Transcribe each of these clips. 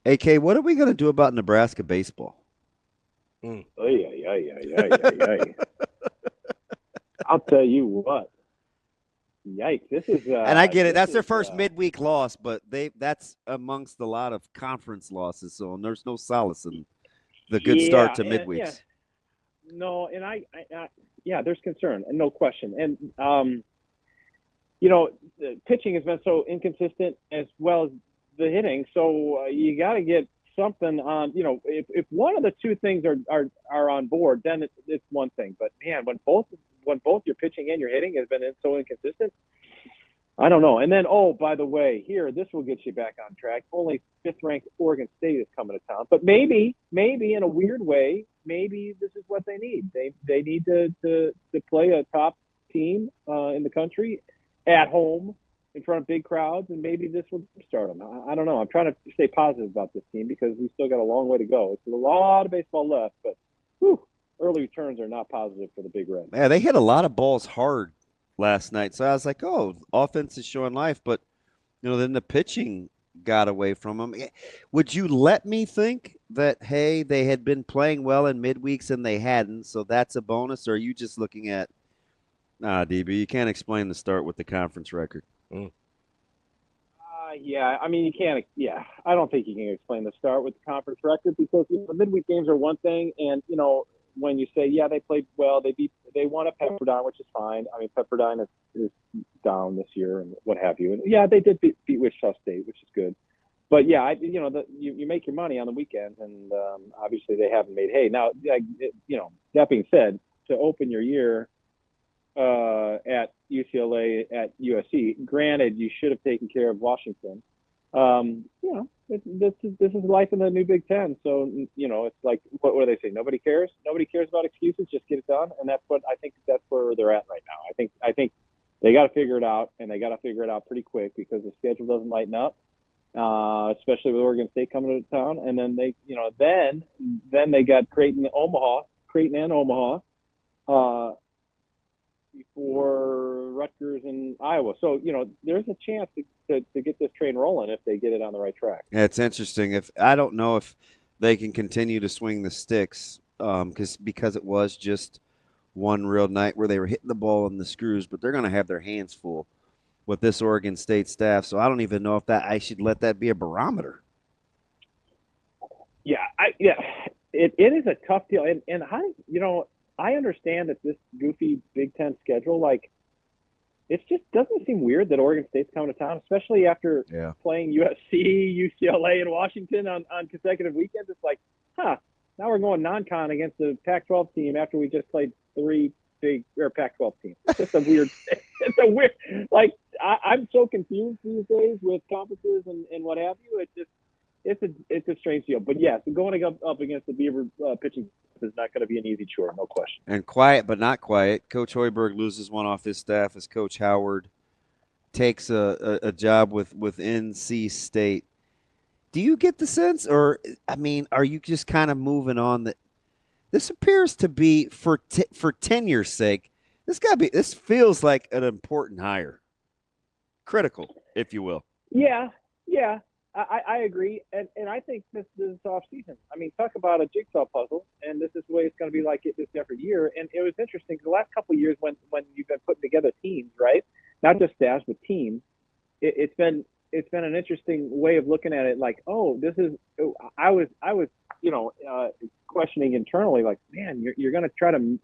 AK, what are we going to do about Nebraska baseball? Ay, ay, ay, ay, ay, ay, ay. I'll tell you what. Yikes! And I get it. This That's their is first midweek loss, but that's amongst a lot of conference losses. So there's no solace in the good start yeah, to and yeah, midweeks. no, and yeah, there's concern and no question, and you know, the pitching has been so inconsistent as well as the hitting. So you got to get something on. You know, if one of the two things are on board, then it's one thing. But man, when both your pitching and your hitting has been so inconsistent, I don't know. And then, oh, by the way, here, this will get you back on track. Only fifth-ranked Oregon State is coming to town, but maybe in a weird way, maybe this is what they need. They need to play a top team in the country at home in front of big crowds, and maybe this will start them. I don't know. I'm trying to stay positive about this team because we still got a long way to go. It's a lot of baseball left, but whew, early returns are not positive for the Big Red. Yeah, they hit a lot of balls hard last night. So I was like, oh, offense is showing life. But, then the pitching got away from them. Would you let me think that, hey, they had been playing well in midweeks and they hadn't? So that's a bonus? Or are you just looking at, nah, DB, you can't explain the start with the conference record? Mm. Yeah, I mean you can't. Yeah, I don't think you can explain the start with the conference record because the midweek games are one thing, and when you say they played well, they won at Pepperdine, which is fine. I mean Pepperdine is down this year and what have you, and yeah, they did beat Wichita State, which is good. But yeah, you make your money on the weekends, and obviously they haven't made hay. Now, that being said, to open your year at UCLA, at USC. Granted, you should have taken care of Washington. This is life in the new Big Ten. So it's like what do they say? Nobody cares. Nobody cares about excuses. Just get it done. And that's what I think. That's where they're at right now. I think they got to figure it out, and they got to figure it out pretty quick because the schedule doesn't lighten up. Especially with Oregon State coming to town, and then then they got Creighton and Omaha. Uh, before Rutgers and Iowa. So, there's a chance to get this train rolling if they get it on the right track. Yeah, it's interesting. If I don't know if they can continue to swing the sticks, because it was just one real night where they were hitting the ball in the screws, but they're going to have their hands full with this Oregon State staff. So I don't even know if that I should let that be a barometer. Yeah, it is a tough deal. And I understand that this goofy Big Ten schedule, like, it just doesn't seem weird that Oregon State's coming to town, especially after Yeah. playing USC, UCLA, and Washington on consecutive weekends. It's like, now we're going non-con against the Pac-12 team after we just played three big or Pac-12 teams. It's just a weird. It's a weird. Like I'm so confused these days with conferences and what have you. It's a strange deal. But yes, going up against the Beaver pitching is not going to be an easy chore, no question. And quiet, but not quiet. Coach Hoiberg loses one off his staff as Coach Howard takes a job with NC State. Do you get the sense, or I mean, are you just kind of moving on that this appears to be for tenure's sake? This feels like an important hire, critical, if you will. Yeah, yeah, I agree, and I think this off season. I mean, talk about a jigsaw puzzle, and this is the way it's going to be like it this every year. And it was interesting because the last couple of years when you've been putting together teams, right? Not just staffs, but teams. It's been an interesting way of looking at it. Like, oh, this is. I was questioning internally, like, man, you're going to try to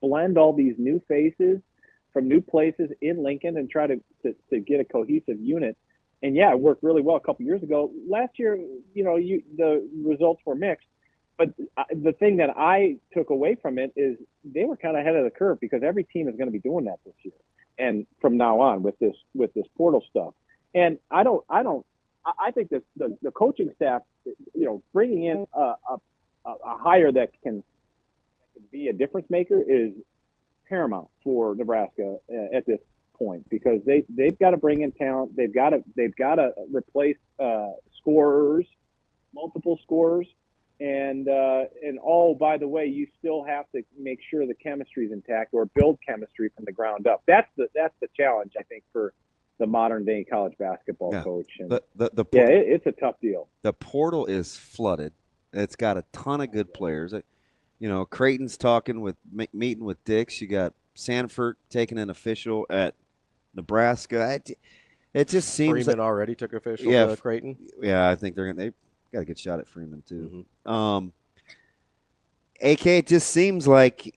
blend all these new faces from new places in Lincoln and try to get a cohesive unit. And yeah, it worked really well a couple years ago. Last year, the results were mixed. But the thing that I took away from it is they were kind of ahead of the curve because every team is going to be doing that this year, and from now on with this portal stuff. And I think that the coaching staff, bringing in a hire that can be a difference maker is paramount for Nebraska at this point because they've got to bring in talent. They've got to replace scorers, multiple scorers, and oh, by the way, you still have to make sure the chemistry is intact or build chemistry from the ground up. That's the challenge I think for the modern day college basketball Yeah. coach. And it's a tough deal. The portal is flooded. It's got a ton of good players. Creighton's meeting with Dix. You got Sanford taking an official at Nebraska. It just seems Freeman already took official to Creighton. Yeah, I think they got a good shot at Freeman too. Mm-hmm. AK, it just seems like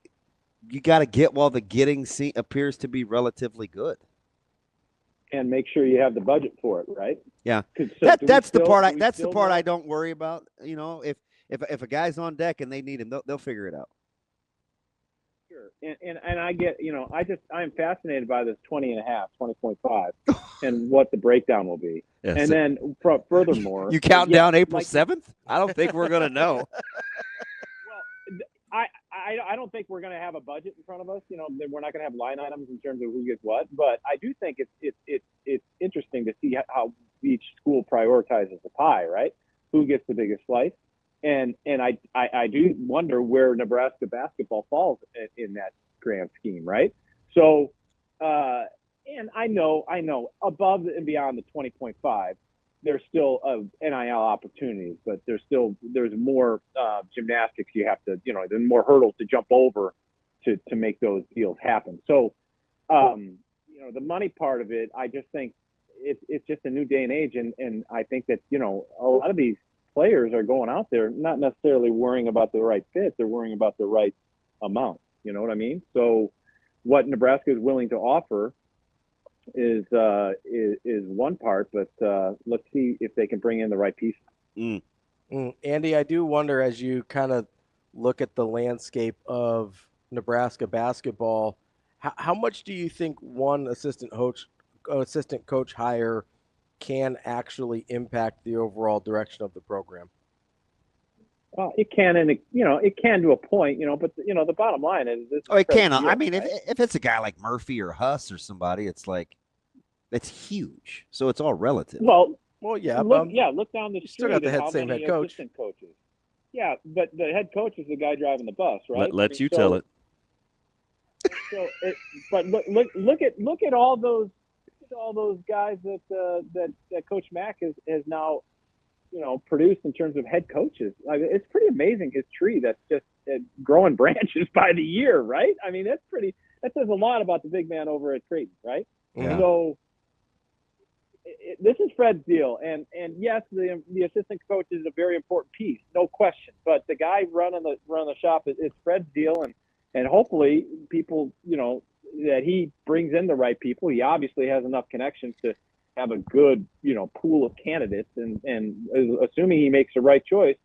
you got to get while the getting appears to be relatively good, and make sure you have the budget for it, right? Yeah, that's the part. That's the part I don't worry about. If a guy's on deck and they need him, they'll figure it out. Sure, and I get, I'm fascinated by this 20.5, and what the breakdown will be. Yeah, and then furthermore, you count down April 7th? I don't think we're gonna know. Well, I don't think we're going to have a budget in front of us. We're not going to have line items in terms of who gets what. But I do think it's interesting to see how each school prioritizes the pie, right? Who gets the biggest slice? And I do wonder where Nebraska basketball falls in that grand scheme, right? So, and I know above and beyond the 20.5. There's still NIL opportunities, but there's more gymnastics you have to, there's more hurdles to jump over to make those deals happen. So, the money part of it, I just think it's just a new day and age, and I think that a lot of these players are going out there not necessarily worrying about the right fit, they're worrying about the right amount. You know what I mean? So, what Nebraska is willing to offer is one part, but let's see if they can bring in the right pieces. Andy, I do wonder, as you kind of look at the landscape of Nebraska basketball, how much do you think one assistant coach hire can actually impact the overall direction of the program? Well, it can, and it can to a point, but the bottom line is this. Oh, it can. I mean, right? if it's a guy like Murphy or Huss or somebody, it's like it's huge. So it's all relative. Well, yeah. Look down the street. Still got the same head coach. Coaches. Yeah, but the head coach is the guy driving the bus, right? Let you tell it. So, but look at all those guys that Coach Mack has now, produced in terms of head coaches. I mean, it's pretty amazing, his tree that's just growing branches by the year, right? I mean, that says a lot about the big man over at Creighton, right? Yeah. So this is Fred's deal, and yes, the assistant coach is a very important piece, no question. But the guy running the shop is Fred's deal, and hopefully people, that he brings in the right people. He obviously has enough connections to have a good, pool of candidates, and assuming he makes the right choice,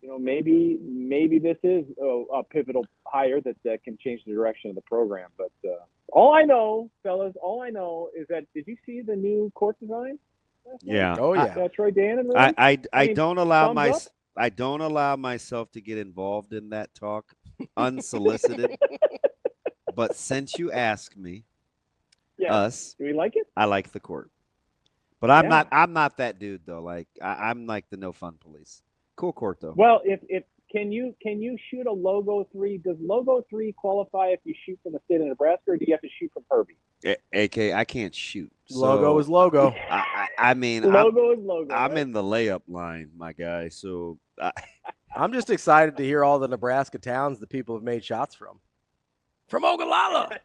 maybe this is a pivotal hire that can change the direction of the program. But all I know, fellas, is that, did you see the new court design? Yeah. Oh yeah. Troy Dan. I don't allow myself to get involved in that talk unsolicited. But since you asked me, do we like it? I like the court, but I'm not that dude though. Like I'm like the no fun police. Cool court though. Well, if can you shoot a logo 3? Does logo 3 qualify if you shoot from the state of Nebraska, or do you have to shoot from Herbie? AK, I can't shoot. Logo is logo. I mean, logo is logo. I'm right? in the layup line, my guy. So I'm just excited to hear all the Nebraska towns that people have made shots from. From Ogallala.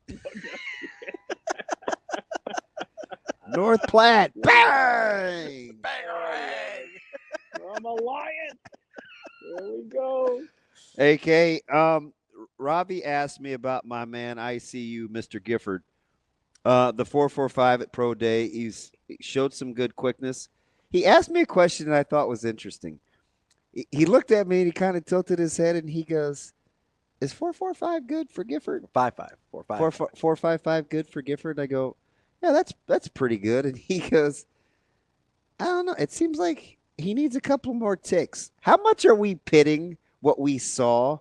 North Platte. Bang! Bang! From Alliance. There we go. AK, Ravi asked me about my man ICU, Mr. Gifford. The 4.45 at Pro Day. He showed some good quickness. He asked me a question that I thought was interesting. He looked at me and he kind of tilted his head and he goes, "Is 4.45 good for Gifford?" 5.5. 4.55 good for Gifford. I go, "Yeah, that's pretty good." And he goes, "I don't know. It seems like he needs a couple more ticks." How much are we pitting what we saw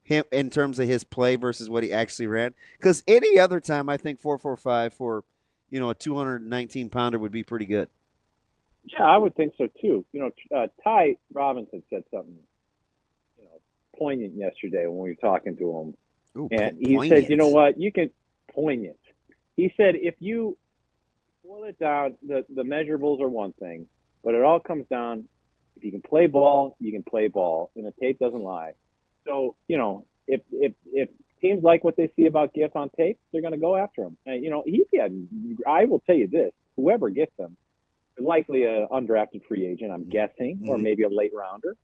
him in terms of his play versus what he actually ran? Because any other time, I think 4.45 for a 219 pounder would be pretty good. Yeah, I would think so too. Ty Robinson said something, poignant yesterday when we were talking to him. Ooh, and he said, "You know what? You can poignant." He said, if you boil it down, the measurables are one thing, but it all comes down, if you can play ball, you can play ball, and the tape doesn't lie. So, if teams like what they see about Giff on tape, they're going to go after him. I will tell you this, whoever gets him, likely an undrafted free agent, I'm guessing, or maybe a late rounder.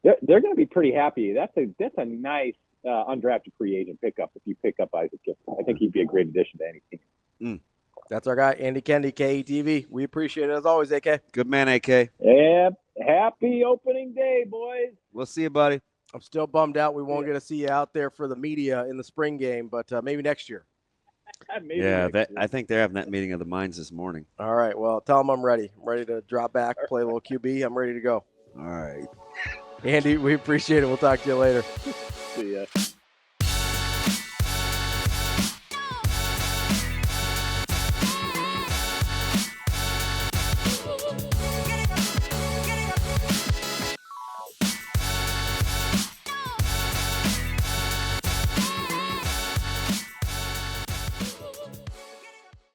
They're going to be pretty happy. That's a nice undrafted free agent pickup if you pick up Isaac Gibson. I think he'd be a great addition to any team. That's our guy, Andy Kendeigh, KETV. We appreciate it as always, AK. Good man, AK. Yeah, happy opening day, boys. We'll see you, buddy. I'm still bummed out we won't get to see you out there for the media in the spring game, but maybe next year. I think they're having that meeting of the minds this morning. All right, well, tell them I'm ready. I'm ready to drop back, play a little QB. I'm ready to go. All right. Andy, we appreciate it. We'll talk to you later. See ya.